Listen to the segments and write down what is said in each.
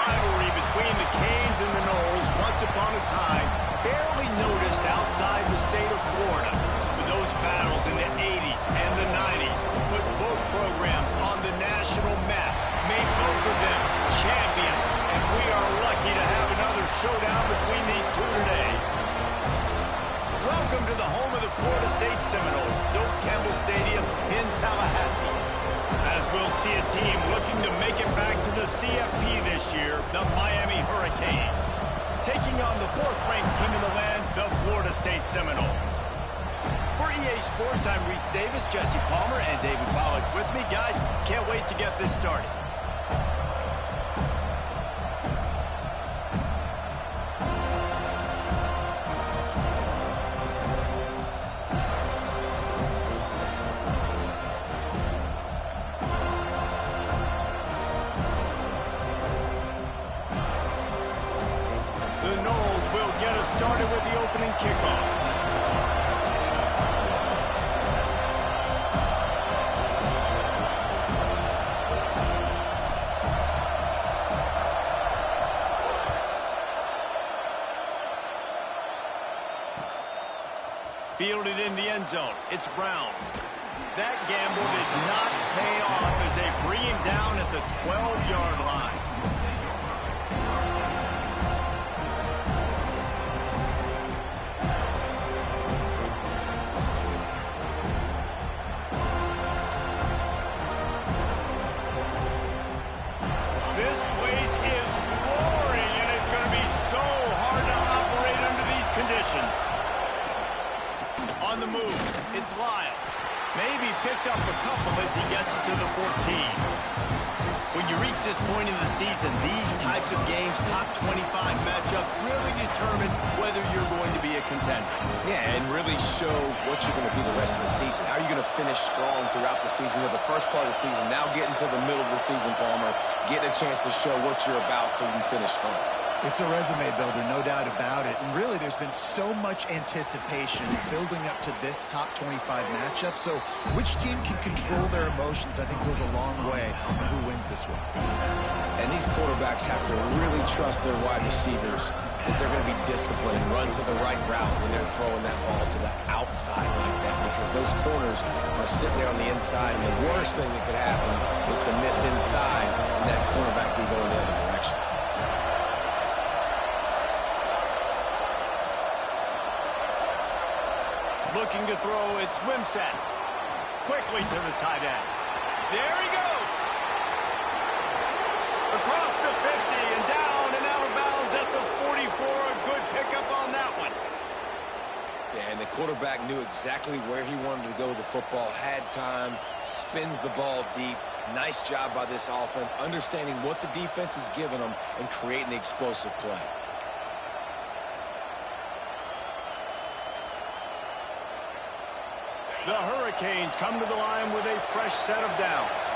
rivalry between the Canes and the Noles, once upon a time, barely noticed outside the state of Florida. But those battles in the 80s and the 90s put both programs on the national map, made both of them champions, and we are lucky to have another showdown between these two today. Welcome to the home of the Florida State Seminoles, Doak Campbell Stadium in Tallahassee. As we'll see a team looking to make it back to the CFP this year, the Miami Hurricanes. Taking on the fourth-ranked team in the land, the Florida State Seminoles. For EA Sports, I'm Reese Davis, Jesse Palmer, and David Pollack with me. Guys, can't wait to get this started. Started with the opening kickoff. Fielded in the end zone. It's Brown. That gamble did not pay off as they bring him down at the 12-yard line. On the move, it's Lyle. Maybe picked up a couple as he gets it to the 14. When you reach this point in the season, these types of games, top 25 matchups, really determine whether you're going to be a contender. Yeah, and really show what you're going to be the rest of the season. How are you going to finish strong throughout the season? You know, the first part of the season, now getting to the middle of the season, Palmer, getting a chance to show what you're about so you can finish strong. It's a resume builder, no doubt about it. And really, there's been so much anticipation building up to this top 25 matchup. So which team can control their emotions, I think, goes a long way on who wins this one. And these quarterbacks have to really trust their wide receivers that they're going to be disciplined, run to the right route when they're throwing that ball to the outside like that, because those corners are sitting there on the inside, and the worst thing that could happen is to miss inside, and that cornerback can go in the other direction. Looking to throw, it's Wimsatt. Quickly to the tight end. There he goes. Across the 50 and down and out of bounds at the 44. A good pickup on that one. Yeah, and the quarterback knew exactly where he wanted to go with the football, had time, spins the ball deep. Nice job by this offense, understanding what the defense is giving them and creating the explosive play. The Hurricanes come to the line with a fresh set of downs.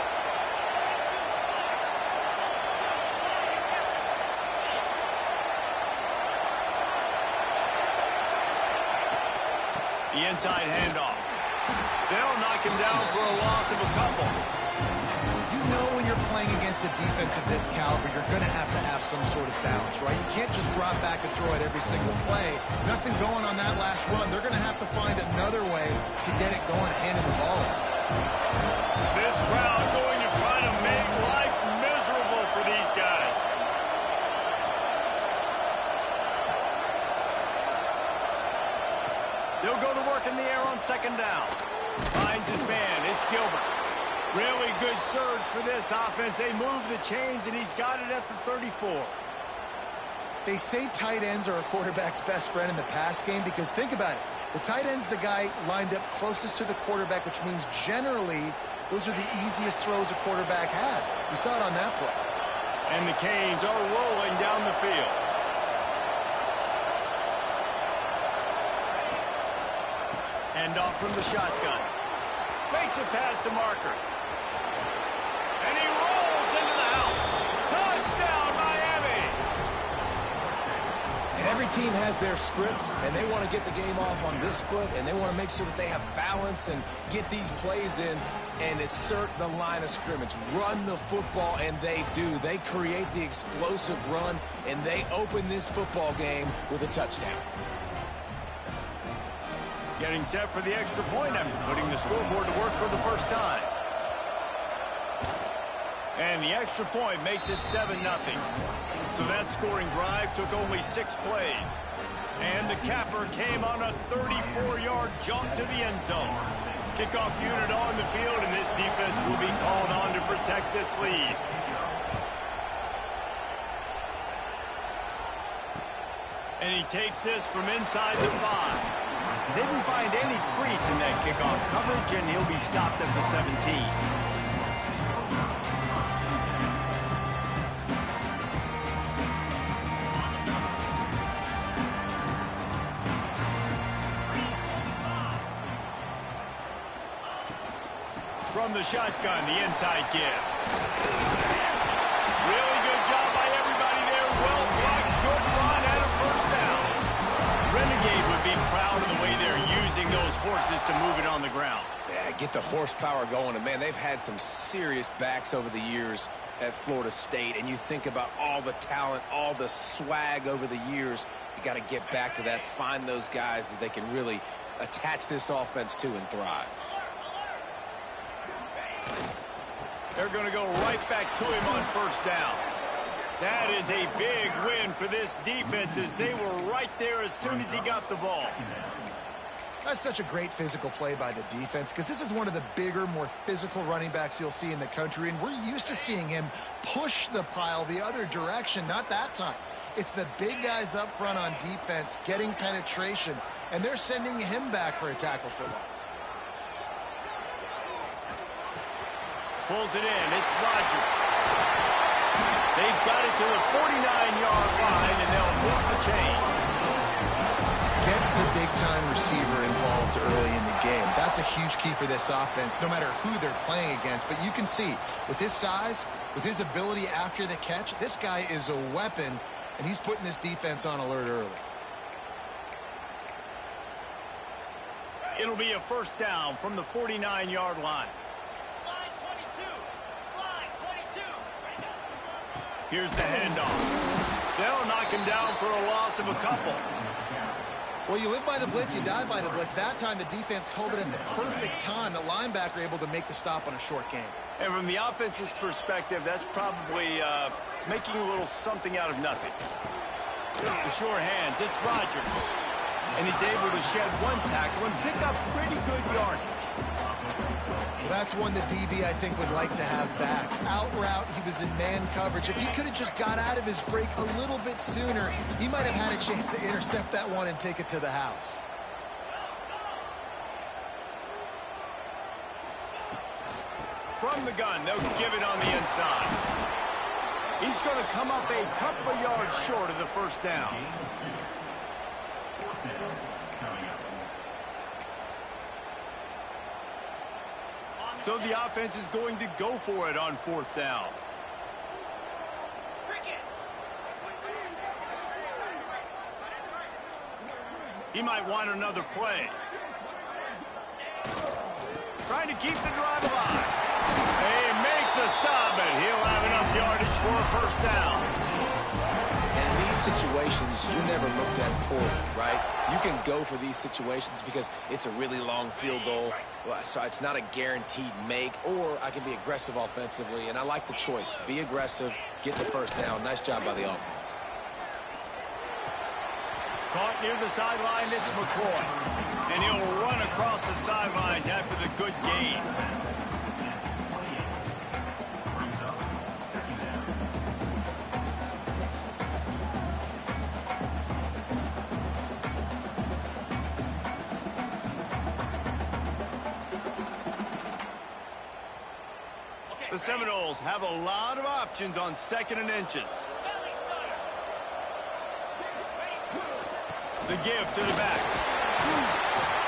The inside handoff. They'll knock him down for a loss of a couple. You know when you're playing against a defense of this caliber, you're going to have some sort of balance, right? You can't just drop back and throw it every single play. Nothing going on that last run. They're going to have to find another way to get it going, handing the ball off. This crowd going to try to make life miserable for these guys. They'll go to work in the air on second down. Finds his man. It's Gilbert. Really good surge for this offense. They move the chains, and he's got it at the 34. They say tight ends are a quarterback's best friend in the pass game because think about it. The tight end's the guy lined up closest to the quarterback, which means generally those are the easiest throws a quarterback has. You saw it on that play. And the Canes are rolling down the field. Hand off from the shotgun. Makes it past the marker. And he rolls into the house. Touchdown, Miami! And every team has their script, and they want to get the game off on this foot, and they want to make sure that they have balance and get these plays in and assert the line of scrimmage. Run the football, and they do. They create the explosive run, and they open this football game with a touchdown. Getting set for the extra point after putting the scoreboard to work for the first time. And the extra point makes it 7-0. So that scoring drive took only 6 plays. And the capper came on a 34-yard jaunt to the end zone. Kickoff unit on the field, and this defense will be called on to protect this lead. And he takes this from inside the 5. Didn't find any crease in that kickoff coverage, and he'll be stopped at the 17. From the shotgun, the inside give. Really good job by everybody there. Well blocked, good run, and a first down. Renegade would be proud of the way they're using those horses to move it on the ground. Yeah, get the horsepower going. And, man, they've had some serious backs over the years at Florida State. And you think about all the talent, all the swag over the years. You got to get back to that, find those guys that they can really attach this offense to and thrive. They're going to go right back to him on first down. That is a big win for this defense, as they were right there as soon as he got the ball. That's such a great physical play by the defense, because this is one of the bigger, more physical running backs you'll see in the country, and we're used to seeing him push the pile the other direction. Not that time. It's the big guys up front on defense getting penetration, and they're sending him back for a tackle for loss. Pulls it in. It's Rodgers. They've got it to the 49-yard line, and they'll move the chains. Get the big-time receiver involved early in the game. That's a huge key for this offense, no matter who they're playing against. But you can see, with his size, with his ability after the catch, this guy is a weapon, and he's putting this defense on alert early. It'll be a first down from the 49-yard line. Here's the handoff. They'll knock him down for a loss of a couple. Well, you live by the blitz, you die by the blitz. That time, the defense called it at the perfect time. The linebacker able to make the stop on a short gain. And from the offense's perspective, that's probably making a little something out of nothing. The sure hands, it's Rodgers. And he's able to shed one tackle and pick up pretty good yardage. Well, that's one the DB, I think, would like to have back. Out route, he was in man coverage. If he could have just got out of his break a little bit sooner, he might have had a chance to intercept that one and take it to the house. From the gun, they'll give it on the inside. He's going to come up a couple of yards short of the first down. So the offense is going to go for it on fourth down. He might want another play. Trying to keep the drive alive. They make the stop, and he'll have enough yardage for a first down. And in these situations, you never looked at poorly, right? You can go for these situations because it's a really long field goal. So it's not a guaranteed make, or I can be aggressive offensively, and I like the choice. Be aggressive, get the first down. Nice job by the offense. Caught near the sideline, it's McCoy. And he'll run across the sidelines after the good gain. The Seminoles have a lot of options on 2nd and inches. The give to the back.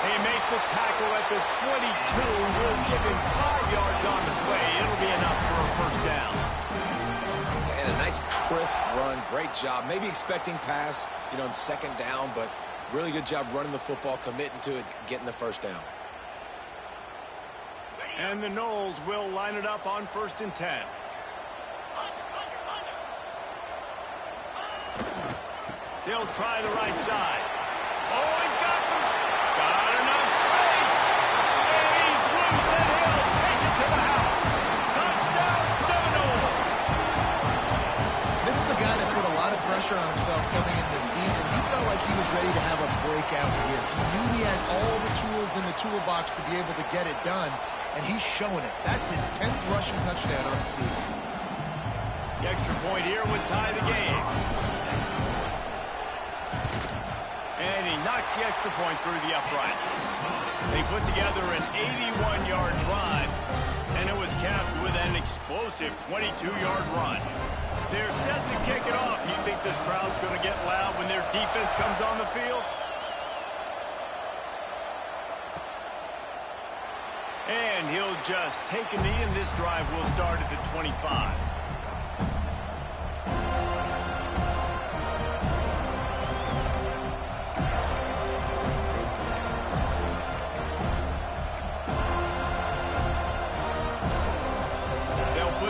They make the tackle at the 22. We'll give him 5 yards on the play. It'll be enough for a first down. And a Nice, crisp run. Great job. Maybe expecting pass, you know, in second down, but really good job running the football, committing to it, getting the first down. And the Knowles will line it up on 1st and 10. They'll try the right side. Oh, he's got enough space. And he's loose, and he'll take it to the house. Touchdown, Seminoles. This is a guy that put a lot of pressure on himself coming in this season. He felt like he was ready to have a breakout year. He knew he had all the tools in the toolbox to be able to get it done, and he's showing it. That's his 10th rushing touchdown on the season. The extra point here would tie the game. And he knocks the extra point through the uprights. They put together an 81-yard drive, and it was capped with an explosive 22-yard run. They're set to kick it off. You think this crowd's going to get loud when their defense comes on the field? And he'll just take a knee, and this drive will start at the 25.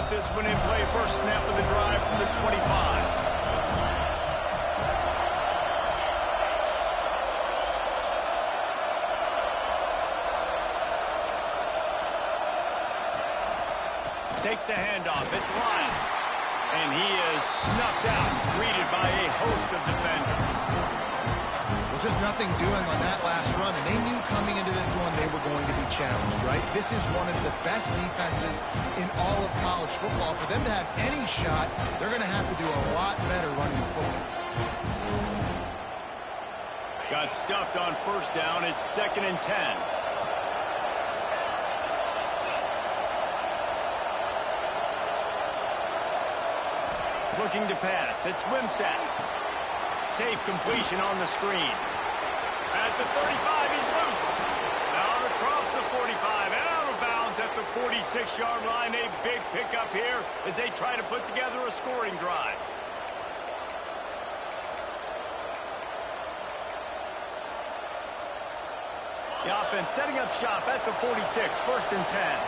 This one in play, first snap of the drive from the 25. Takes the handoff. It's Lyle. And he is snuffed out, greeted by a host of defenders. Well, just nothing doing on that last run, and they knew coming into this one they were going to be challenged, right? This is one of the best defenses in all of college football. For them to have any shot, they're going to have to do a lot better running the football. Got stuffed on first down. It's 2nd and 10. Looking to pass. It's Wimsatt. Safe completion on the screen. At the 35, he's loose. Out across the 45 and out of bounds at the 46-yard line. A big pickup here as they try to put together a scoring drive. The offense setting up shop at the 46, 1st and 10.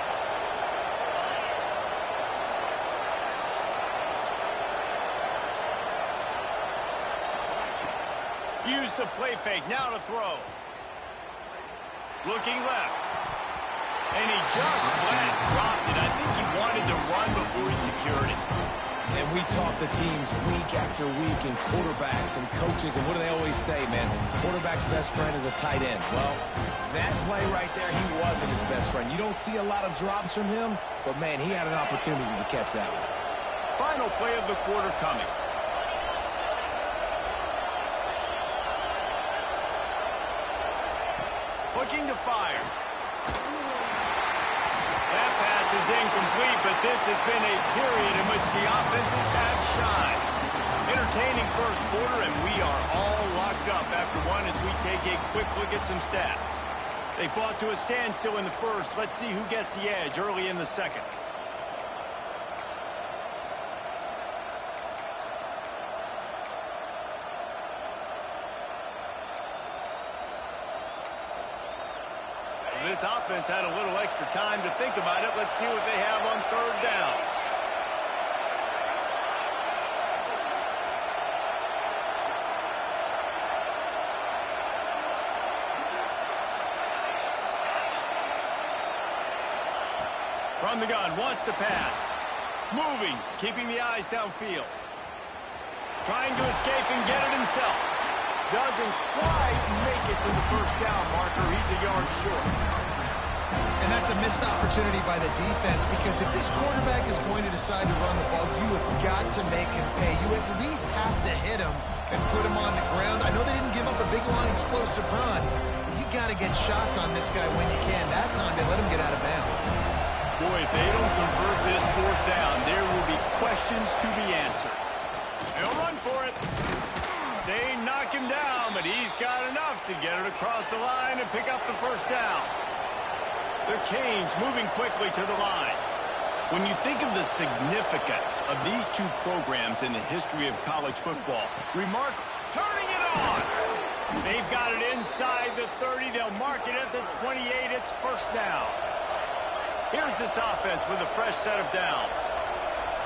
Use the play fake, now to throw. Looking left. And he just flat dropped it. I think he wanted to run before he secured it. And we talk to teams week after week, and quarterbacks and coaches, and what do they always say, man? Quarterback's best friend is a tight end. Well, that play right there, he wasn't his best friend. You don't see a lot of drops from him, but, man, he had an opportunity to catch that one. Final play of the quarter coming. Looking to fire. That pass is incomplete, but this has been a period in which the offenses have shined. Entertaining first quarter, and we are all locked up after one as we take a quick look at some stats. They fought to a standstill in the first. Let's see who gets the edge early in the second. This offense had a little extra time to think about it. Let's see what they have on 3rd down. From the gun, wants to pass. Moving, keeping the eyes downfield. Trying to escape and get it himself. Doesn't quite make it to the 1st down marker. He's a yard short. And that's a missed opportunity by the defense, because if this quarterback is going to decide to run the ball, you have got to make him pay. You at least have to hit him and put him on the ground. I know they didn't give up a big, long, explosive run, but you got to get shots on this guy when you can. That time, they let him get out of bounds. Boy, if they don't convert this 4th down, there will be questions to be answered. They'll run for it. They knock him down, but he's got enough to get it across the line and pick up the 1st down. The Canes moving quickly to the line. When you think of the significance of these two programs in the history of college football, remarkable. Turning it on. They've got it inside the 30. They'll mark it at the 28. It's first down. Here's this offense with a fresh set of downs.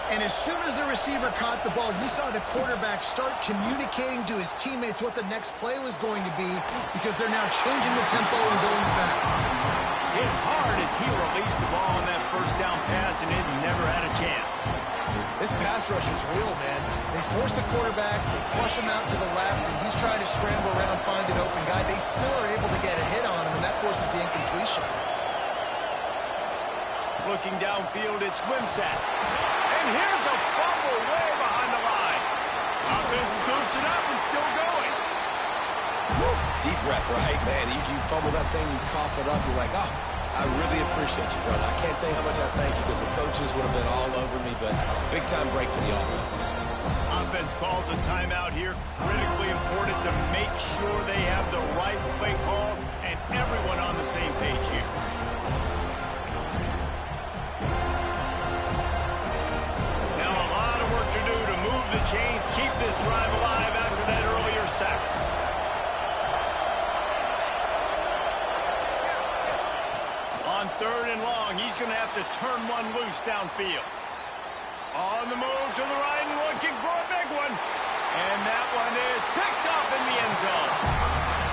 And as soon as the receiver caught the ball, you saw the quarterback start communicating to his teammates what the next play was going to be because they're now changing the tempo and going fast. Hit hard as he released the ball on that first down pass, and it never had a chance. This pass rush is real, man. They force the quarterback, they flush him out to the left, and he's trying to scramble around, find an open guy. They still are able to get a hit on him, and that forces the incompletion. Looking downfield, it's Wimsatt. And here's a fumble way behind the line. Offense scoops it up and still going. Woo. Deep breath, right, man? You fumble that thing, you cough it up, you're like, oh, I really appreciate you, brother. I can't tell you how much I thank you because the coaches would have been all over me, but big-time break for the offense. Offense calls a timeout here. Critically important to make sure they have the right play call and everyone on the same page here. Now a lot of work to do to move the chains, keep this drive alive after that earlier sack. On third and long, he's going to have to turn one loose downfield. On the move to the right and looking for a big one. And that one is picked off in the end zone.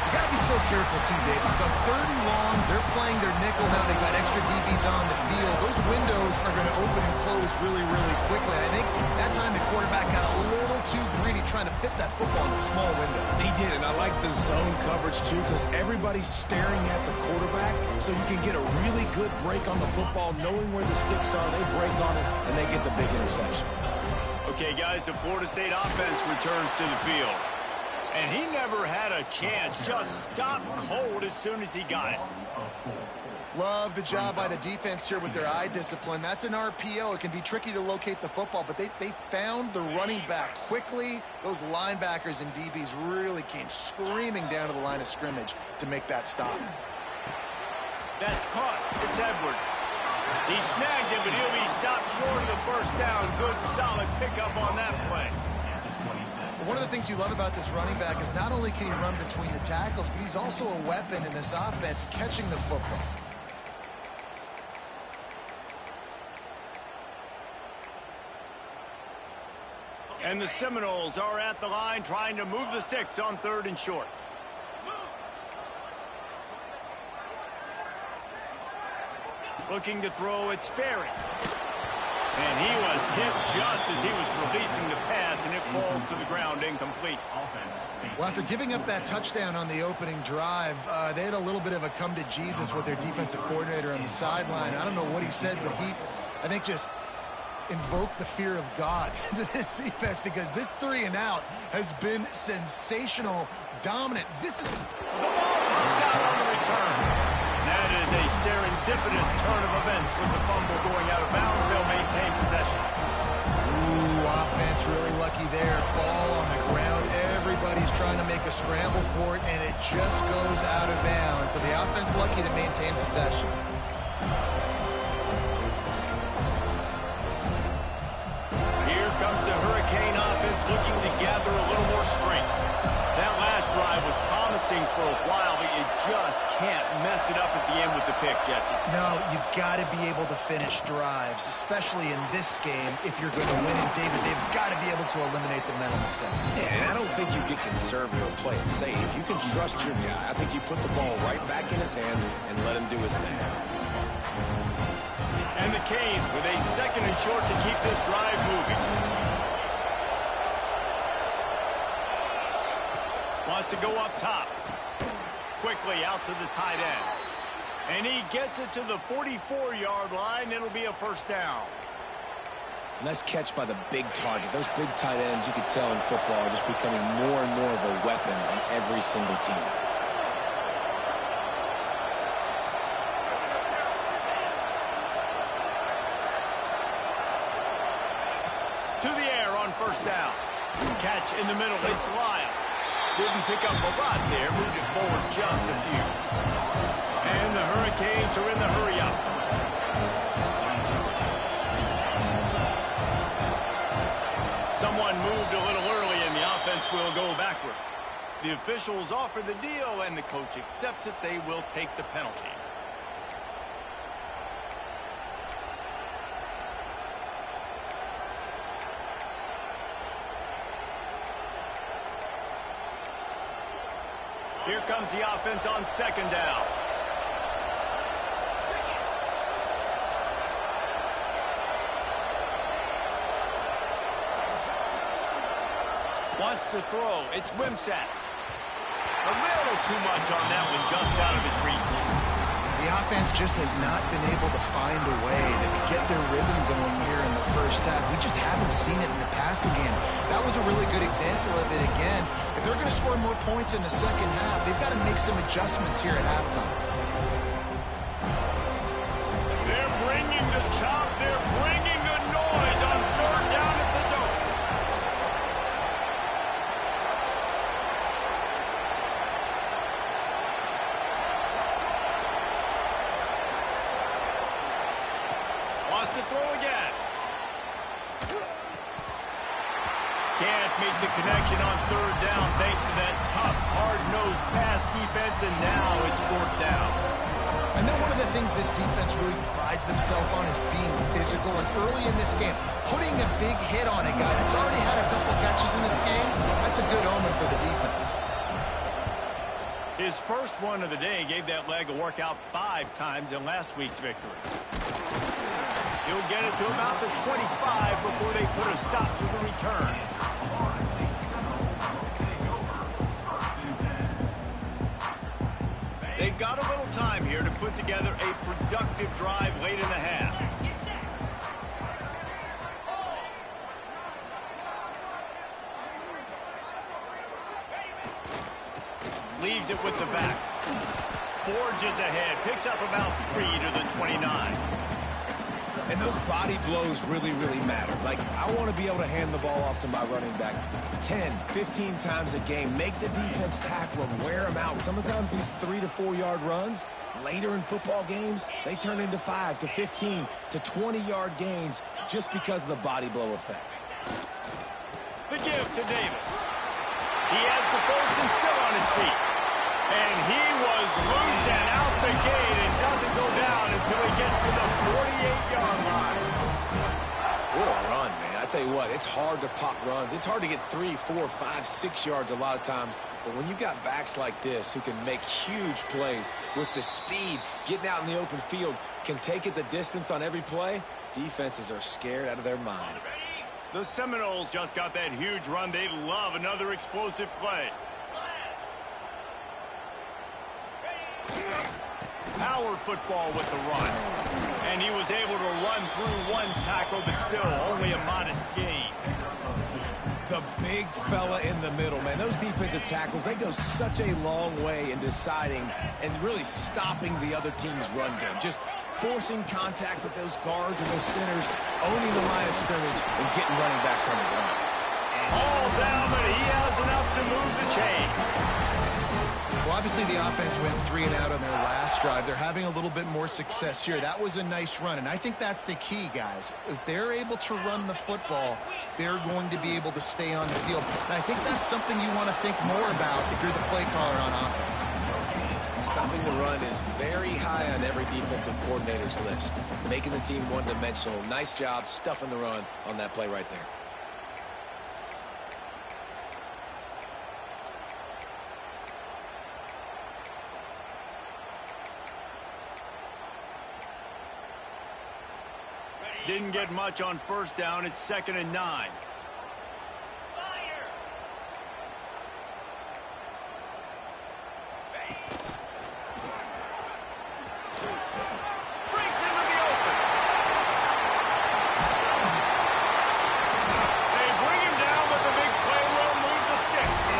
You got to be so careful, too, Dave, because on third and long, they're playing their nickel now. They've got extra DBs on the field. Those windows are going to open and close really, really quickly. And I think that time the quarterback got a little too greedy trying to fit that football in a small window. He did, and I like the zone coverage, too, because everybody's staring at the quarterback, so you can get a really good break on the football, knowing where the sticks are. They break on it, and they get the big interception. Okay, guys, the Florida State offense returns to the field. And he never had a chance, just stopped cold as soon as he got it. Love the job by the defense here with their eye discipline. That's an RPO. It can be tricky to locate the football, but they found the running back quickly. Those linebackers and DBs really came screaming down to the line of scrimmage to make that stop. That's caught. It's Edwards. He snagged it, but he'll be stopped short of the first down. Good, solid pickup on that play. One of the things you love about this running back is not only can he run between the tackles, but he's also a weapon in this offense catching the football. And the Seminoles are at the line trying to move the sticks on third and short. Looking to throw at Sperry. And he was hit just as he was releasing the pass, and it falls to the ground incomplete. Well, after giving up that touchdown on the opening drive, they had a little bit of a come to Jesus with their defensive coordinator on the sideline. I don't know what he said, but he, I think, just invoked the fear of God into this defense because this 3-and-out has been sensational, dominant. This is... The ball comes out on the return. That is a serendipitous turn of events with the fumble going out of bounds. They'll maintain possession. Ooh, offense really lucky there. Ball on the ground. Everybody's trying to make a scramble for it, and it just goes out of bounds. So the offense lucky to maintain possession. Here comes the Hurricane offense looking to gather a little more strength. That last drive was promising for a while, but you just can't mess it up at the end with the pick, Jesse. No, you got to be able to finish drives, especially in this game. If you're going to win it, David, they've got to be able to eliminate the mental mistakes. Yeah, and I don't think you get conservative or play it safe. You can trust your guy. I think you put the ball right back in his hands and let him do his thing. And the Canes with a second and short to keep this drive moving. Wants to go up top. Quickly out to the tight end. And he gets it to the 44-yard line. It'll be a first down. Nice catch by the big target. Those big tight ends, you could tell in football, are just becoming more and more of a weapon on every single team. To the air on first down. Catch in the middle. It's Lyle. Didn't pick up a lot there. Moved it forward just a few. And the Hurricanes are in the hurry-up. moved a little early, and the offense will go backward. The officials offer the deal, and the coach accepts it. They will take the penalty. Here comes the offense on second down. Wants to throw. It's Wimsatt. A little too much on that one, just out of his reach. The offense just has not been able to find a way to get their rhythm going here in the first half. We just haven't seen it in the passing game. That was a really good example of it again. If they're going to score more points in the second half, they've got to make some adjustments here at halftime. They're bringing the chop. They're bringing the noise on third down at the dome. Wants to throw again. Can't make the connection on third down thanks to that tough, hard-nosed pass defense, and now it's fourth down. I know one of the things this defense really prides themselves on is being physical, and early in this game, putting a big hit on a guy that's already had a couple catches in this game, that's a good omen for the defense. His first one of the day gave that leg a workout 5 times in last week's victory. He'll get it to about the 25 before they put a stop to the return. They've got a little time here to put together a productive drive late in the half. Leaves it with the back. Forges ahead. Picks up about 3 to the 29. And those body blows really, really matter. Like, I want to be able to hand the ball off to my running back 10, 15 times a game. Make the defense tackle them, wear them out. Sometimes these 3 to 4 yard runs, later in football games, they turn into 5 to 15 to 20 yard gains just because of the body blow effect. The give to Davis. He has the first and still on his feet. And he was loose and out the gate and doesn't go down until he gets to the 48-yard line. What a run, man. I tell you what, it's hard to pop runs. It's hard to get 3, 4, 5, 6 yards a lot of times. But when you've got backs like this who can make huge plays with the speed, getting out in the open field, can take it the distance on every play, defenses are scared out of their mind. The Seminoles just got that huge run. They love another explosive play. Power football with the run. And he was able to run through one tackle, but still only a modest gain. The big fella in the middle, man. Those defensive tackles, they go such a long way in deciding and really stopping the other team's run game. Just forcing contact with those guards and those centers, owning the line of scrimmage, and getting running backs on the ground. All down, but he has enough to move the chains. Well, obviously the offense went 3 and out on their last drive. They're having a little bit more success here. That was a nice run, and I think that's the key, guys. If they're able to run the football, they're going to be able to stay on the field. And I think that's something you want to think more about if you're the play caller on offense. Stopping the run is very high on every defensive coordinator's list. Making the team one-dimensional. Nice job stuffing the run on that play right there. Didn't get much on first down. It's 2nd and 9. Breaks into the open. They bring him down with the big play. Will move the sticks.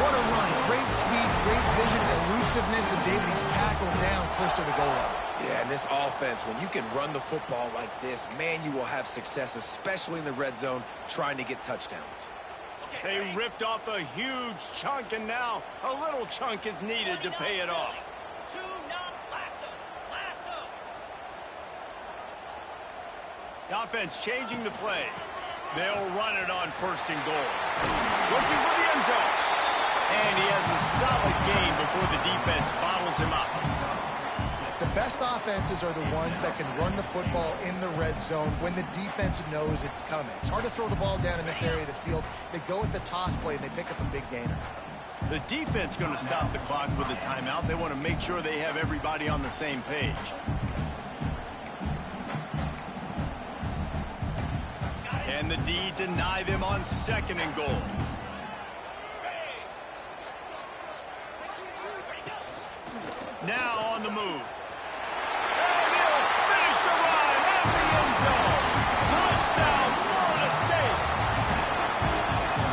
What a run. Great speed, great vision, elusiveness, and David, he's tackled down close to the goal line. Yeah, and this offense, when you can run the football like this, man, you will have success, especially in the red zone, trying to get touchdowns. They ripped off a huge chunk, and now a little chunk is needed to pay it off. The offense changing the play. They'll run it on 1st and goal. Looking for the end zone. And he has a solid gain before the defense bottles him up. The best offenses are the ones that can run the football in the red zone when the defense knows it's coming. It's hard to throw the ball down in this area of the field. They go with the toss play, and they pick up a big gainer. The defense going to stop the clock with a timeout. They want to make sure they have everybody on the same page. Can the D deny them on 2nd and goal? Now on the move. And he'll finish the run at the end zone. Touchdown, Florida State.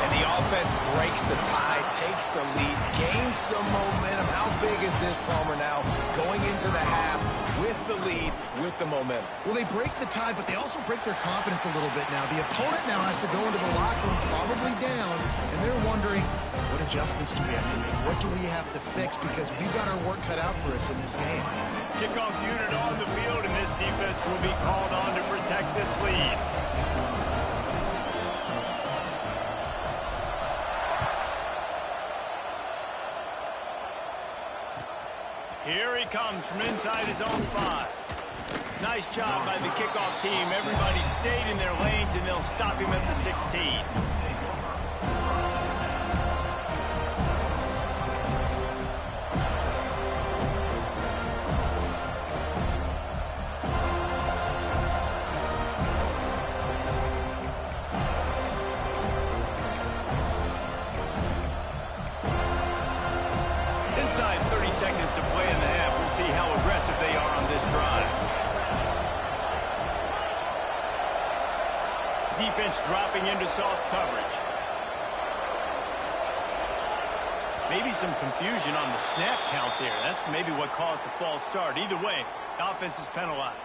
And the offense breaks the tie, takes the lead, gains some momentum. How big is this, Palmer, now going into the half with the lead, with the momentum? Well, they break the tie, but they also break their confidence a little bit now. The opponent now has to go into the locker room probably down, and they're wondering, what adjustments do we have to make? What do we have to fix? Because we've got our work cut out for us in this game. Kickoff unit on the field, and this defense will be called on to protect this lead. Here he comes from inside his own 5. Nice job by the kickoff team. Everybody stayed in their lanes, and they'll stop him at the 16. Inside 30 seconds to play in the half. We'll see how aggressive they are on this drive. Defense dropping into soft coverage. Maybe some confusion on the snap count there. That's maybe what caused the false start. Either way, offense is penalized.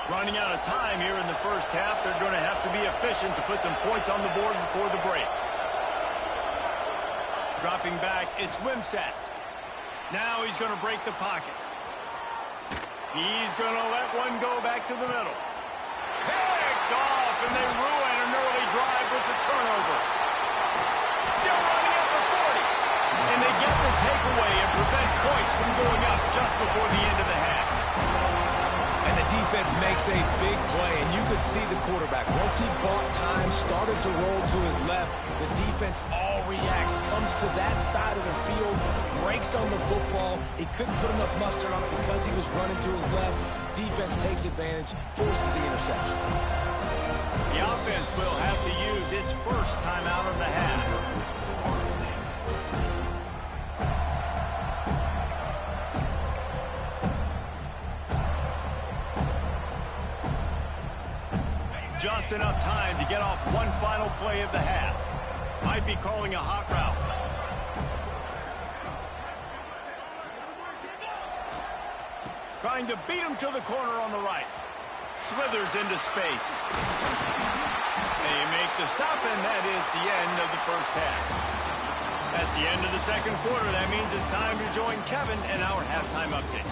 Running out of time here in the first half. They're going to have to be efficient to put some points on the board before the break. Dropping back, it's Wimsatt. Now he's going to break the pocket. He's going to let one go back to the middle. Picked off, and they ruin an early drive with the turnover. Still running at the 40. And they get the takeaway and prevent points from going up just before the end of the half. And the defense makes a big play, and you could see the quarterback. Once he bought time, started to roll to his left, the defense all reacts, comes to that side of the field, breaks on the football. He couldn't put enough mustard on it because he was running to his left. Defense takes advantage, forces the interception. The offense will have to use its first timeout of the half. Just enough time to get off one final play of the half. Might be calling a hot route. Trying to beat him to the corner on the right. Slithers into space. They make the stop, and that is the end of the first half. That's the end of the second quarter. That means it's time to join Kevin in our halftime update.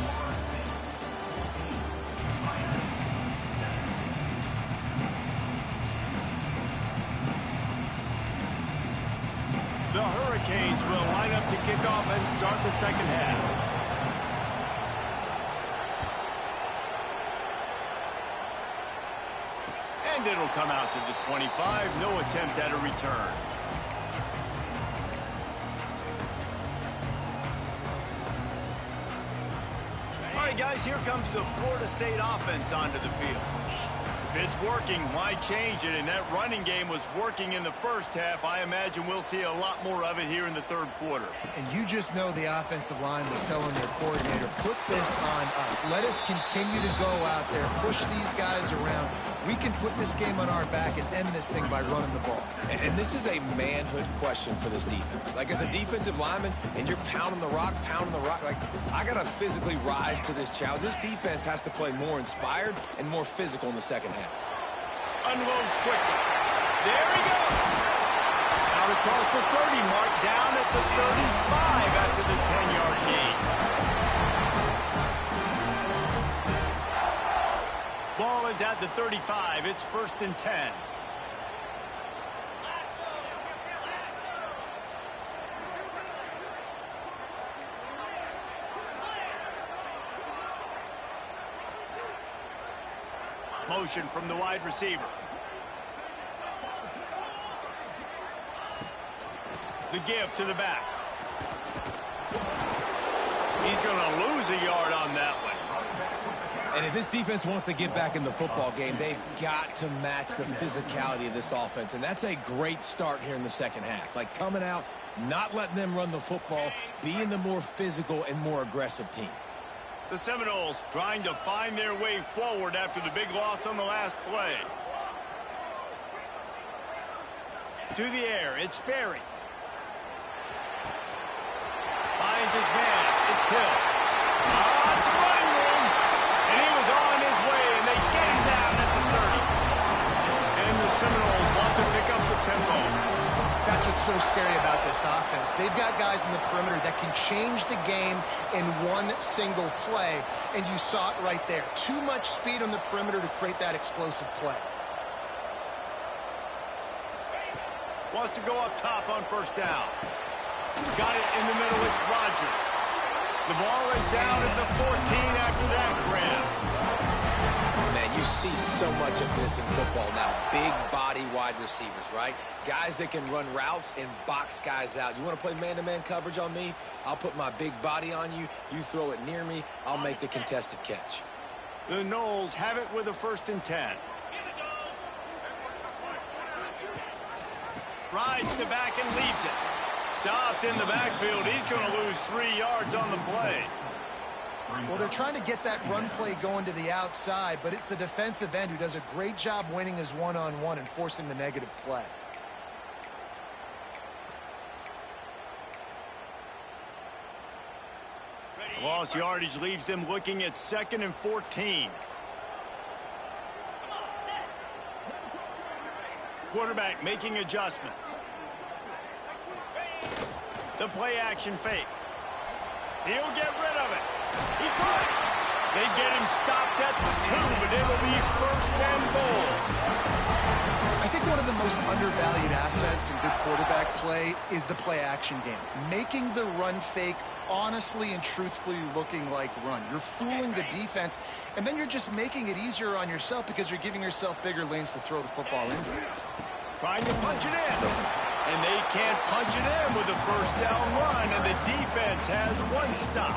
The Hurricanes will line up to kick off and start the second half. And it'll come out to the 25. No attempt at a return. All right, guys, here comes the Florida State offense onto the field. If it's working, why change it? And that running game was working in the first half. I imagine we'll see a lot more of it here in the third quarter. And you just know the offensive line was telling their coordinator, put this on us. Let us continue to go out there, push these guys around. We can put this game on our back and end this thing by running the ball. And this is a manhood question for this defense. Like, as a defensive lineman, and you're pounding the rock, like, I got to physically rise to this challenge. This defense has to play more inspired and more physical in the second half. Unloads quickly. There he goes. Out across the 30 mark, down at the 35 after the 10-yard gain. is at the 35. It's 1st and 10. Motion from the wide receiver. The give to the back. He's going to lose a yard on that one. And if this defense wants to get back in the football game, they've got to match the physicality of this offense. And that's a great start here in the second half. Like coming out, not letting them run the football, being the more physical and more aggressive team. The Seminoles trying to find their way forward after the big loss on the last play. To the air, it's Berry. Finds his man. It's Hill. It's a running room. And he was on his way, and they get him down at the 30. And the Seminoles want to pick up the tempo. That's what's so scary about this offense. They've got guys in the perimeter that can change the game in one single play, and you saw it right there. Too much speed on the perimeter to create that explosive play. Wants to go up top on 1st down. Got it in the middle. It's Rodgers. The ball is down at the 14 after that grab. Man, you see so much of this in football now. Big body wide receivers, right? Guys that can run routes and box guys out. You want to play man-to-man coverage on me? I'll put my big body on you. You throw it near me. I'll make the contested catch. The Noles have it with a 1st and 10. Rides the back and leaves it. Stopped in the backfield. He's going to lose 3 yards on the play. Well, they're trying to get that run play going to the outside, but it's the defensive end who does a great job winning his one-on-one and forcing the negative play. Lost yardage leaves them looking at 2nd and 14. Quarterback making adjustments. The play action fake. He'll get rid of it. He caught it. They get him stopped at the 2, but it'll be 1st and goal. I think one of the most undervalued assets in good quarterback play is the play action game. Making the run fake honestly and truthfully looking like run. You're fooling the defense, and then you're just making it easier on yourself because you're giving yourself bigger lanes to throw the football into. Trying to punch it in. And they can't punch it in with a 1st down run, and the defense has 1 stop.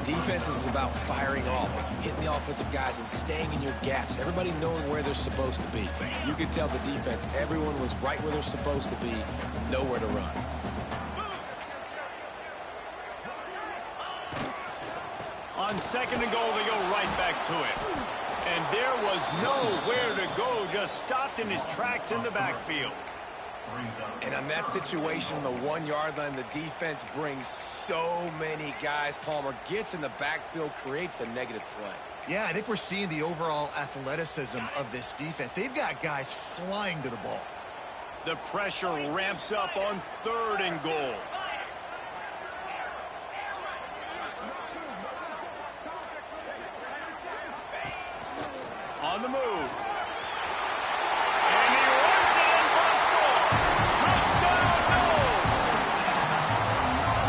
Defense is about firing off, hitting the offensive guys and staying in your gaps. Everybody knowing where they're supposed to be. You could tell the defense, everyone was right where they're supposed to be, nowhere to run. On 2nd and goal, they go right back to it. And there was nowhere to go, just stopped in his tracks in the backfield. And on that situation, on the 1-yard line, the defense brings so many guys. Palmer gets in the backfield, creates the negative play. Yeah, I think we're seeing the overall athleticism of this defense. They've got guys flying to the ball. The pressure ramps up on 3rd and goal. On the move. And he runs it in for a score. Touchdown, Noles.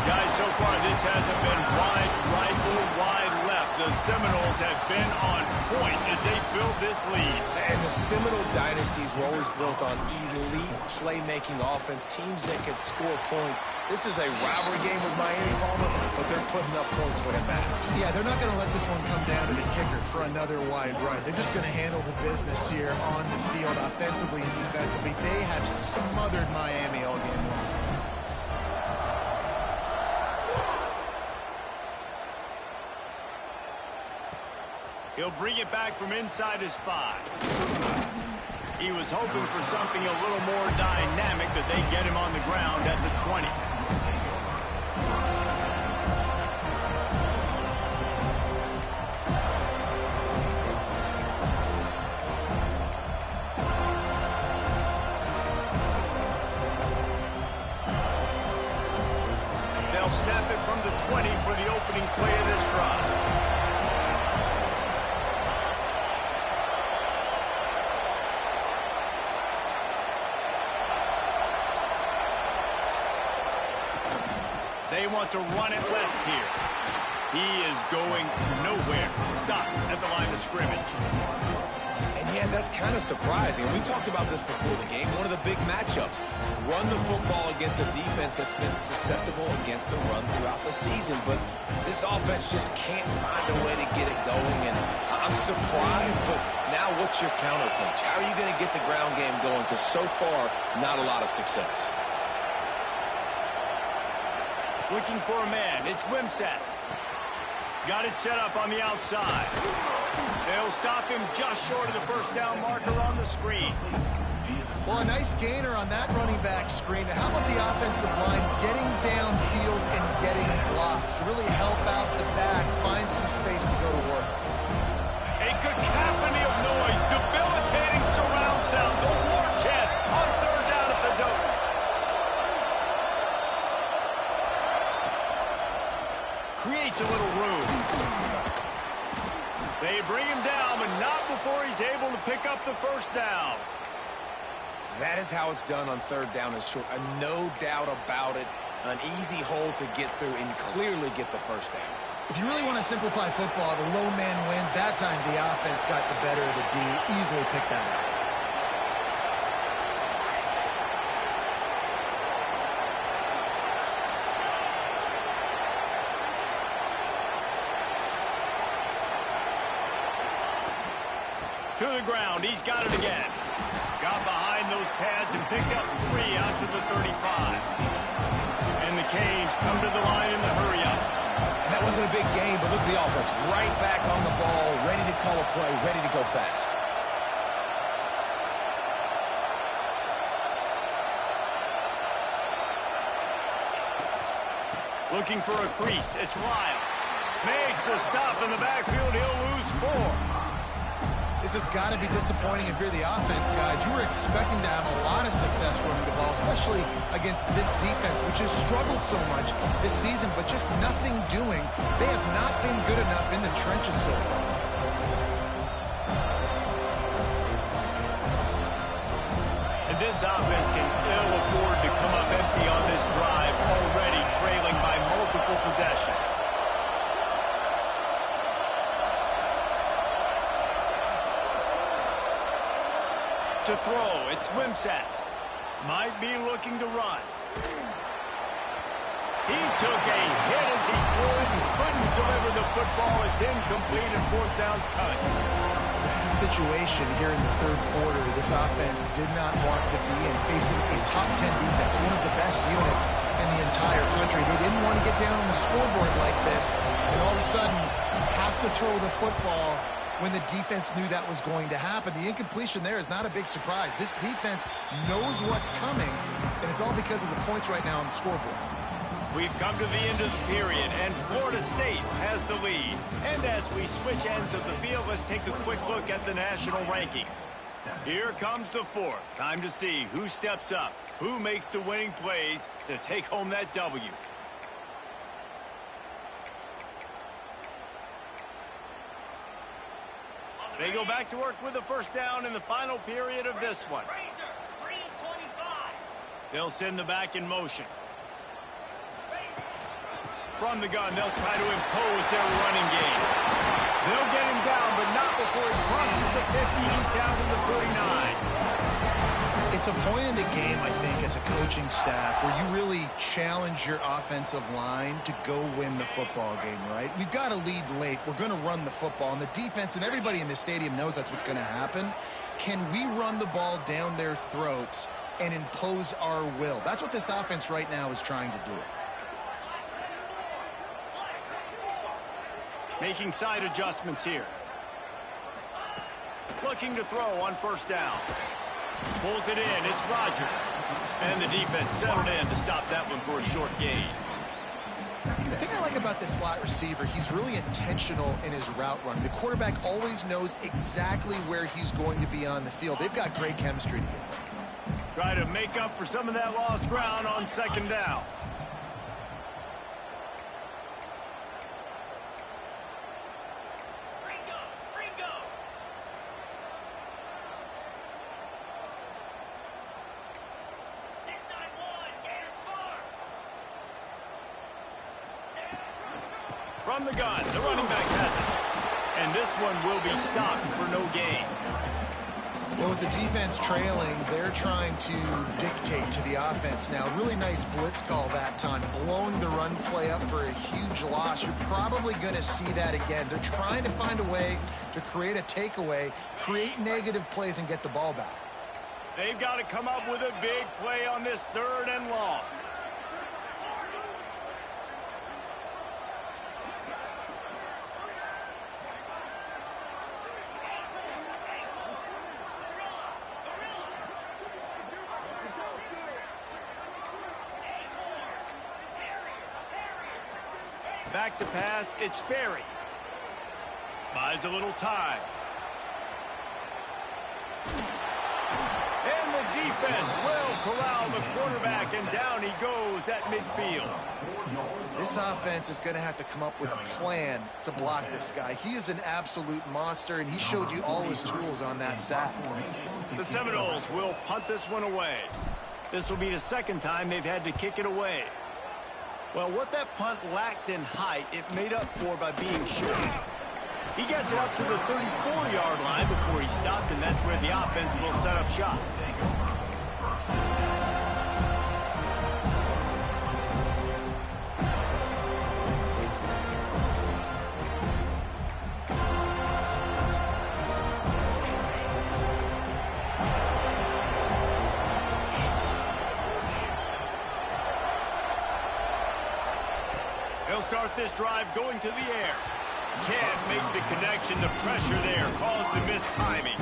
Guys, so far this hasn't been wide right or wide left. The Seminoles have been on point as they build this lead. And the Seminole dynasties were always built on elite playmaking offense, teams that could score points. This is a rivalry game with Miami, Palmer, but they're putting up points when it matters. Yeah, they're not going to let this one come down to the kicker for another wide run. They're just going to handle the business here on the field, offensively and defensively. They have smothered Miami all game long. He'll bring it back from inside his 5. He was hoping for something a little more dynamic, that they get him on the ground at the 20. They'll snap it from the 20 for the opening play of this drive. They want to run it left here. He is going nowhere. Stop at the line of scrimmage. And yeah, that's kind of surprising. We talked about this before the game. One of the big matchups. Run the football against a defense that's been susceptible against the run throughout the season. But this offense just can't find a way to get it going. And I'm surprised, but now what's your counterpunch? How are you going to get the ground game going? Because so far, not a lot of success. Looking for a man. It's Wimsatt. Got it set up on the outside. They'll stop him just short of the first down marker on the screen. Well, a nice gainer on that running back screen. How about the offensive line getting downfield and getting blocks to really help out the back, find some space to go to work? A cacophony of noise, debilitating surround sound, the war chant on third down at the dope. Creates a little room. They bring him down, but not before he's able to pick up the first down. That is how it's done on third down and short. No doubt about it. An easy hole to get through and clearly get the first down. If you really want to simplify football, the low man wins. That time the offense got the better of the D. Easily picked that up. To the ground. He's got it again. Got behind those pads and picked up 3 out to the 35. And the Canes come to the line in the hurry-up. And that wasn't a big game, but look at the offense. Right back on the ball, ready to call a play, ready to go fast. Looking for a crease. It's Lyle. Makes a stop in the backfield. He'll lose 4. This has got to be disappointing if you're the offense, guys. You were expecting to have a lot of success running the ball, especially against this defense, which has struggled so much this season, but just nothing doing. They have not been good enough in the trenches so far. And this offense can ill afford to come up empty on this drive, already trailing by multiple possessions. To throw, it's Wimsatt. Might be looking to run. He took a hit as he threw it and couldn't deliver the football. It's incomplete and fourth down's coming. This is a situation here in the third quarter this offense did not want to be in, facing a top 10 defense, one of the best units in the entire country. They didn't want to get down on the scoreboard like this and all of a sudden have to throw the football when the defense knew that was going to happen. The incompletion there is not a big surprise. This defense knows what's coming, and it's all because of the points right now on the scoreboard. We've come to the end of the period, and Florida State has the lead. And as we switch ends of the field, let's take a quick look at the national rankings. Here comes the fourth. Time to see who steps up, who makes the winning plays to take home that W. They go back to work with the first down in the final period of this one. They'll send the back in motion. From the gun, they'll try to impose their running game. They'll get him down, but not before he crosses the 50. He's down to the 49. It's a point in the game, I think, as a coaching staff, where you really challenge your offensive line to go win the football game, right? We've got to lead late. We're going to run the football, and the defense and everybody in the stadium knows that's what's going to happen. Can we run the ball down their throats and impose our will? That's what this offense right now is trying to do. Making side adjustments here. Looking to throw on first down. Pulls it in. It's Rodgers. And the defense settled in to stop that one for a short gain. The thing I like about this slot receiver, he's really intentional in his route running. The quarterback always knows exactly where he's going to be on the field. They've got great chemistry together. Try to make up for some of that lost ground on second down. From the gun, the running back has it. And this one will be stopped for no gain. Well, with the defense trailing, they're trying to dictate to the offense now. Really nice blitz call that time, blowing the run play up for a huge loss. You're probably going to see that again. They're trying to find a way to create a takeaway, create negative plays, and get the ball back. They've got to come up with a big play on this 3rd and long. Back to pass, it's Sperry. Buys a little time. And the defense will corral the quarterback, and down he goes at midfield. This offense is going to have to come up with a plan to block this guy. He is an absolute monster, and he showed you all his tools on that sack. The Seminoles will punt this one away. This will be the 2nd time they've had to kick it away. Well, what that punt lacked in height, it made up for by being short. He gets it up to the 34-yard line before he stopped, and that's where the offense will set up shop. They'll start this drive going to the air. Can't make the connection. The pressure there caused the missed timing.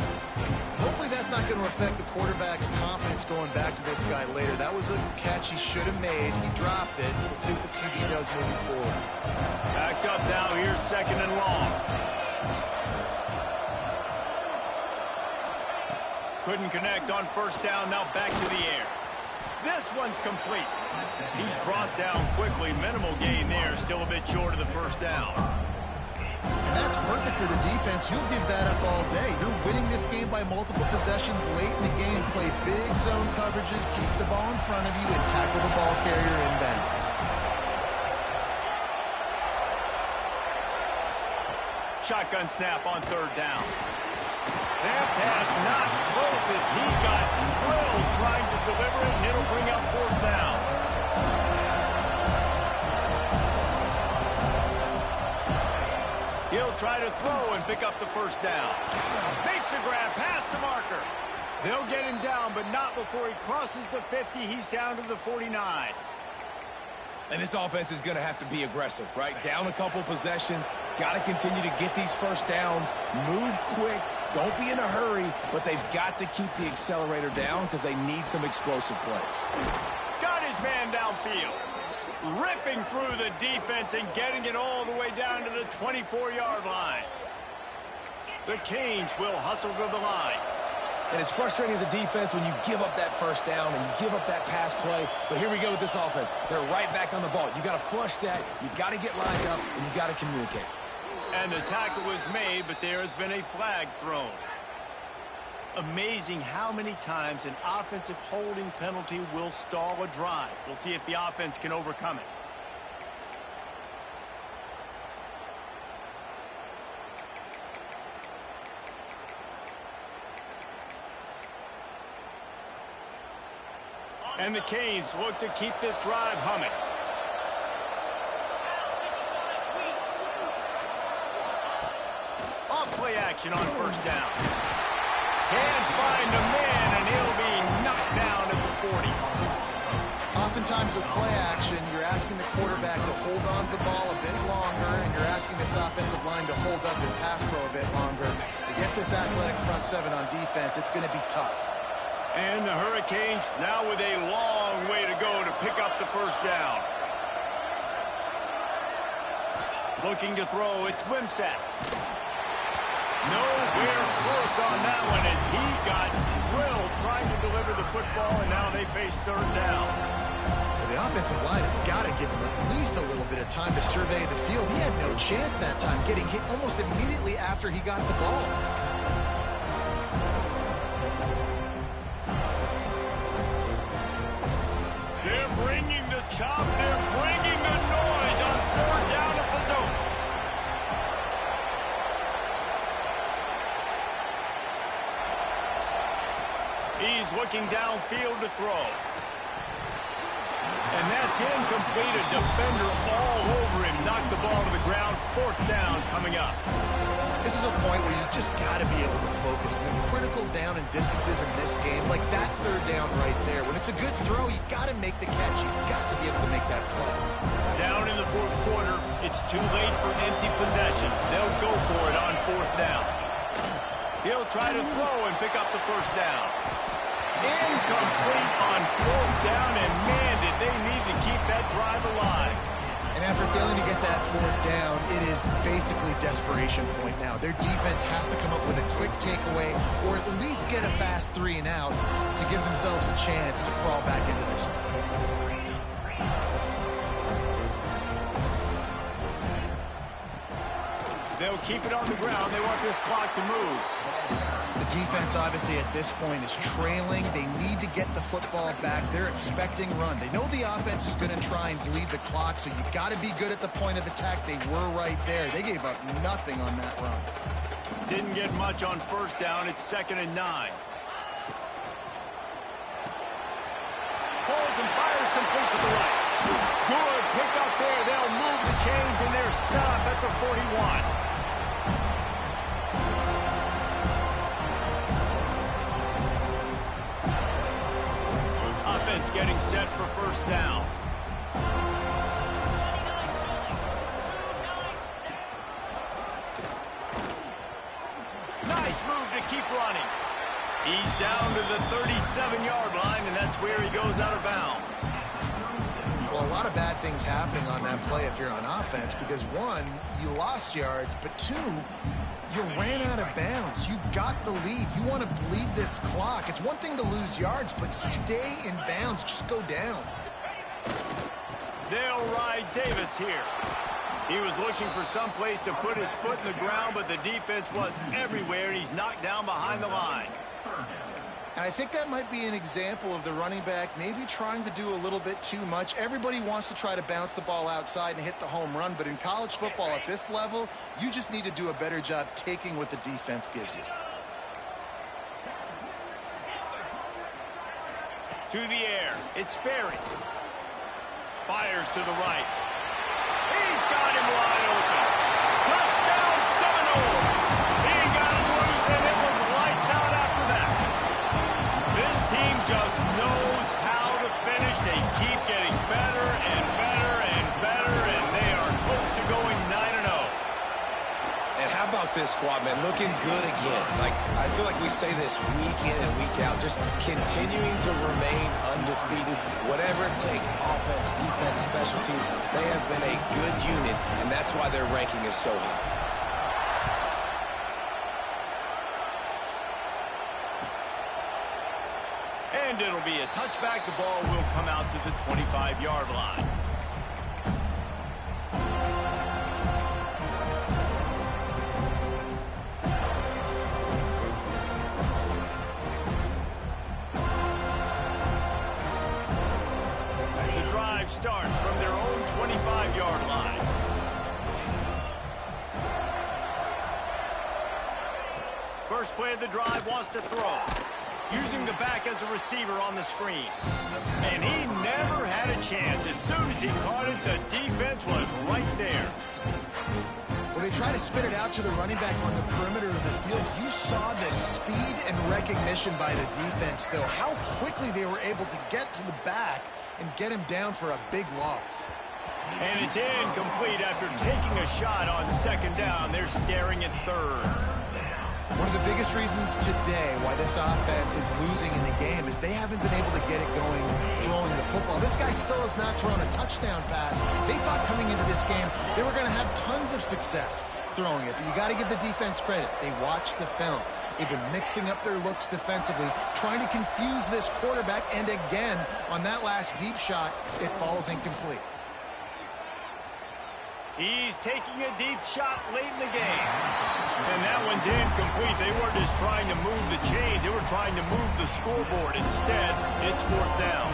Hopefully that's not going to affect the quarterback's confidence going back to this guy later. That was a catch he should have made. He dropped it. Let's see what the QB does moving forward. Backed up now. Here's 2nd and long. Couldn't connect on 1st down. Now back to the air. This one's complete. He's brought down quickly. Minimal gain there. Still a bit short of the 1st down. And that's perfect for the defense. You'll give that up all day. You're winning this game by multiple possessions late in the game. Play big zone coverages, keep the ball in front of you, and tackle the ball carrier inbounds. Shotgun snap on 3rd down. That pass not close as he got drilled trying to deliver it, and it'll bring up 4th down. He'll try to throw and pick up the 1st down. Makes the grab past the marker. They'll get him down, but not before he crosses the 50. He's down to the 49. And this offense is going to have to be aggressive, right? Down a couple possessions. Got to continue to get these 1st downs. Move quick. Don't be in a hurry, but they've got to keep the accelerator down because they need some explosive plays. Got his man downfield. Ripping through the defense and getting it all the way down to the 24-yard line. The Canes will hustle to the line. And it's frustrating as a defense when you give up that 1st down and you give up that pass play. But here we go with this offense. They're right back on the ball. You got to flush that. You got to get lined up, and you got to communicate. And the tackle was made, but there has been a flag thrown. Amazing how many times an offensive holding penalty will stall a drive. We'll see if the offense can overcome it. And the Canes look to keep this drive humming. Off play action on 1st down. Can't find a man, and he'll be knocked down at the 40. Oftentimes with play action, you're asking the quarterback to hold on to the ball a bit longer, and you're asking this offensive line to hold up and pass pro a bit longer. Against this athletic front 7 on defense, it's going to be tough. And the Hurricanes now with a long way to go to pick up the 1st down. Looking to throw, it's Wimsatt. Nowhere close on that one as he got drilled trying to deliver the football, and now they face 3rd down. Well, the offensive line has got to give him at least a little bit of time to survey the field. He had no chance that time, getting hit almost immediately after he got the ball. They're bringing the chop. They're bringing the noise on 3rd down at the Dome. He's looking downfield to throw. And that's incomplete. A defender all over him. Knocked the ball to the ground. 4th down coming up. This is a point where you just got to be able to focus. The critical down and distances in this game, like that 3rd down right there. When it's a good throw, you got to make the catch. You got to be able to make that play. Down in the 4th quarter, it's too late for empty possessions. They'll go for it on 4th down. He'll try to throw and pick up the 1st down. Incomplete on 4th down, and man, did they need to keep that drive alive. And after failing to get that 4th down, it is basically desperation point now. Their defense has to come up with a quick takeaway or at least get a fast 3 and out to give themselves a chance to crawl back into this one. They'll keep it on the ground. They want this clock to move. The defense, obviously, at this point is trailing. They need to get the football back. They're expecting run. They know the offense is going to try and bleed the clock, so you've got to be good at the point of attack. They were right there. They gave up nothing on that run. Didn't get much on 1st down. It's 2nd and 9. Holds and fires complete to the right. Good pick up there. They'll move the chains, and they're set up at the 41. Offense getting set for 1st down. Nice move to keep running. He's down to the 37-yard line, and that's where he goes out of bounds. Well, a lot of bad things happening on that play if you're on offense because, 1, you lost yards, but 2, you ran out of bounds. You've got the lead. You want to bleed this clock. It's one thing to lose yards, but stay in bounds. Just go down. They'll ride Davis here. He was looking for some place to put his foot in the ground, but the defense was everywhere, and he's knocked down behind the line. And I think that might be an example of the running back maybe trying to do a little bit too much. Everybody wants to try to bounce the ball outside and hit the home run, but in college football at this level, you just need to do a better job taking what the defense gives you. To the air, it's Sperry. Fires to the right. He's got him wide open. Touchdown Seminoles! He got him loose, and it was lights out after that. This team just knows how to finish. They keep getting better and better and better, and they are close to going 9-0. And how about this squad, man? Looking good again. Like, I feel like we say this week in and week out, just continuing to remain undefeated, whatever it takes, offense, defense, special teams. They have been a good unit, and that's why their ranking is so high. And it'll be a touchback. The ball will come out to the 25-yard line. The drive starts from their own 25-yard line. First play of the drive wants to throw. Using the back as a receiver on the screen. And he never had a chance. As soon as he caught it, the defense was right there. Well, they try to spit it out to the running back on the perimeter of the field. You saw the speed and recognition by the defense, though. How quickly they were able to get to the back and get him down for a big loss. And it's incomplete after taking a shot on 2nd down. They're staring at 3rd. One of the biggest reasons today why this offense is losing in the game is they haven't been able to get it going throwing the football. This guy still has not thrown a touchdown pass. They thought coming into this game they were going to have tons of success throwing it, but you got to give the defense credit. They watched the film. They've been mixing up their looks defensively, trying to confuse this quarterback, and again, on that last deep shot, it falls incomplete. He's taking a deep shot late in the game. And that one's incomplete. They weren't just trying to move the chains. They were trying to move the scoreboard. Instead, it's 4th down.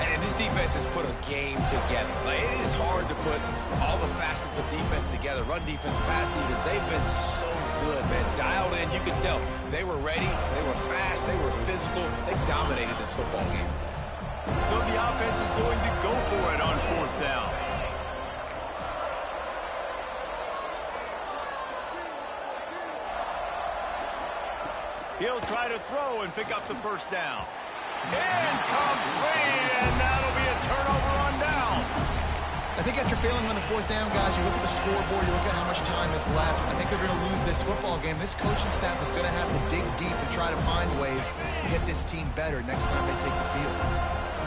And This defense has put a game together. Like, it is hard to put all the facets of defense together. Run defense, pass defense. They've been so good, man. Dialed in, you can tell. They were ready. They were fast. They were physical. They dominated this football game today. So the offense is going to go for it on 4th down. He'll try to throw and pick up the 1st down. Incomplete, and that'll be a turnover on downs. I think after failing on the 4th down, guys, you look at the scoreboard, you look at how much time is left. I think they're going to lose this football game. This coaching staff is going to have to dig deep and try to find ways to get this team better next time they take the field.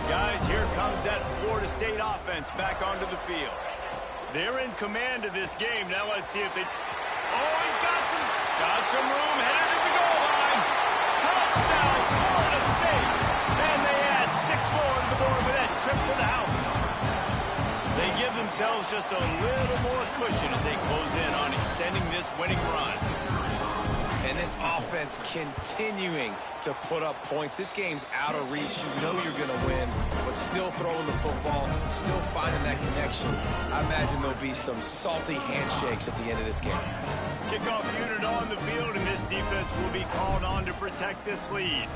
Guys, here comes that Florida State offense back onto the field. They're in command of this game. Now let's see if they... Oh, he's got some room, headed to the goal line. Touchdown, Florida State. And they add 6 more to the board with that trip to the house. They give themselves just a little more cushion as they close in on extending this winning run. And this offense continuing to put up points. This game's out of reach. You know you're going to win, but still throwing the football, still finding that connection. I imagine there'll be some salty handshakes at the end of this game. Kickoff unit on the field, and this defense will be called on to protect this lead.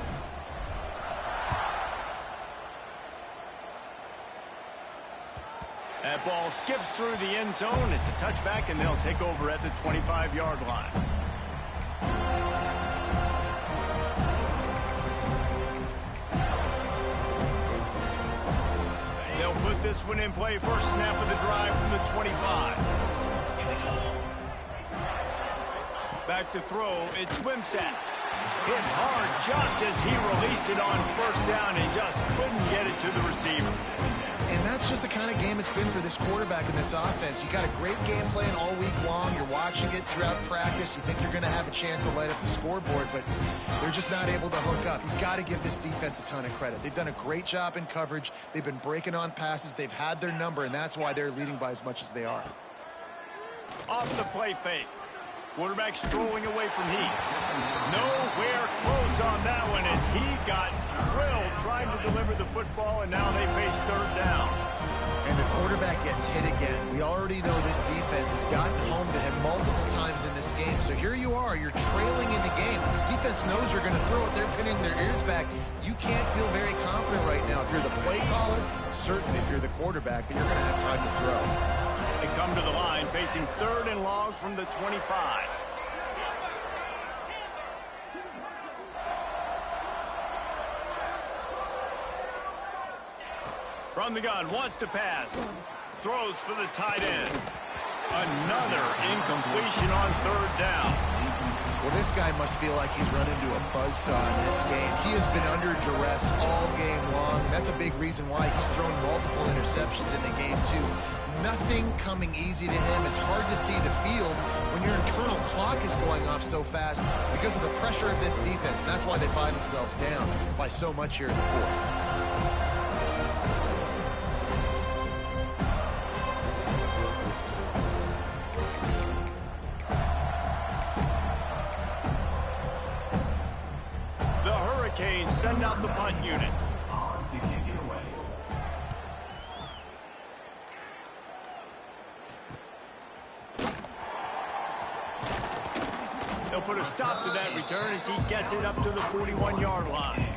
That ball skips through the end zone. It's a touchback, and they'll take over at the 25-yard line. They'll put this one in play. First snap of the drive from the 25. Back to throw. It's Wimsatt. Hit hard just as he released it on 1st down and just couldn't get it to the receiver. And that's just the kind of game it's been for this quarterback in this offense. You got a great game plan all week long. You're watching it throughout practice. You think you're going to have a chance to light up the scoreboard, but they're just not able to hook up. You got to give this defense a ton of credit. They've done a great job in coverage. They've been breaking on passes. They've had their number, and that's why they're leading by as much as they are. Off the play fake. Quarterback strolling away from Heath. Nowhere close on that one as he got drilled trying to deliver the football, and now they face 3rd down. And the quarterback gets hit again. We already know this defense has gotten home to him multiple times in this game. So here you are, you're trailing in the game. The defense knows you're going to throw it. They're pinning their ears back. You can't feel very confident right now if you're the play caller, certainly if you're the quarterback, that you're going to have time to throw. They come to the line facing 3rd and long from the 25. From the gun, wants to pass. Throws for the tight end. Another incompletion on 3rd down. Well, this guy must feel like he's run into a buzzsaw in this game. He has been under duress all game long, and that's a big reason why he's thrown multiple interceptions in the game, too. Nothing coming easy to him. It's hard to see the field when your internal clock is going off so fast because of the pressure of this defense, and that's why they find themselves down by so much here in the 4th. Send out the punt unit. They'll put a stop to that return as he gets it up to the 41-yard line.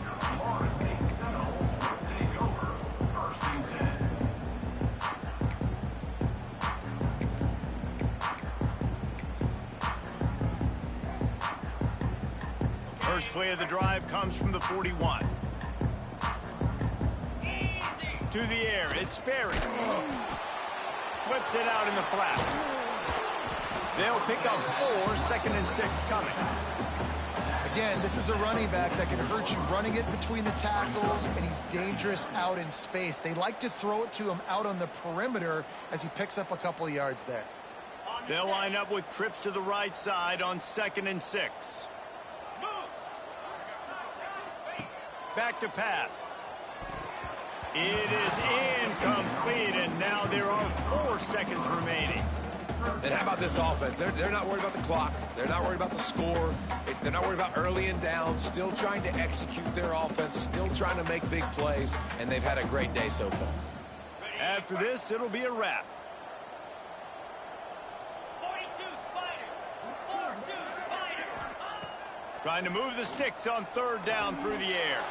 First play of the drive comes from the 41. To the air, it's Sperry. Flips it out in the flat. They'll pick up 4, 2nd and 6 coming. Again, this is a running back that can hurt you running it between the tackles, and he's dangerous out in space. They like to throw it to him out on the perimeter as he picks up a couple yards there. They'll line up with trips to the right side on 2nd and 6. Back to pass. It is incomplete, and now there are 4 seconds remaining. And how about this offense? They're not worried about the clock. They're not worried about the score. They're not worried about early and down. Still trying to execute their offense. Still trying to make big plays. And they've had a great day so far. After this, it'll be a wrap. 42 Spider. 42 Spider. Trying to move the sticks on third down through the air.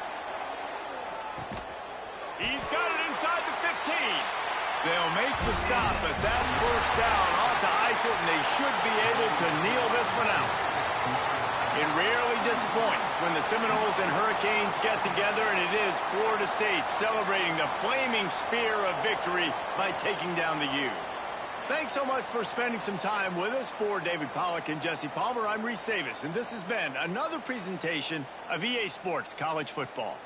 He's got it inside the 15. They'll make the stop, but that first down ought to ice it, and they should be able to kneel this one out. It rarely disappoints when the Seminoles and Hurricanes get together, and it is Florida State celebrating the flaming spear of victory by taking down the U. Thanks so much for spending some time with us. For David Pollack and Jesse Palmer, I'm Reese Davis, and this has been another presentation of EA Sports College Football.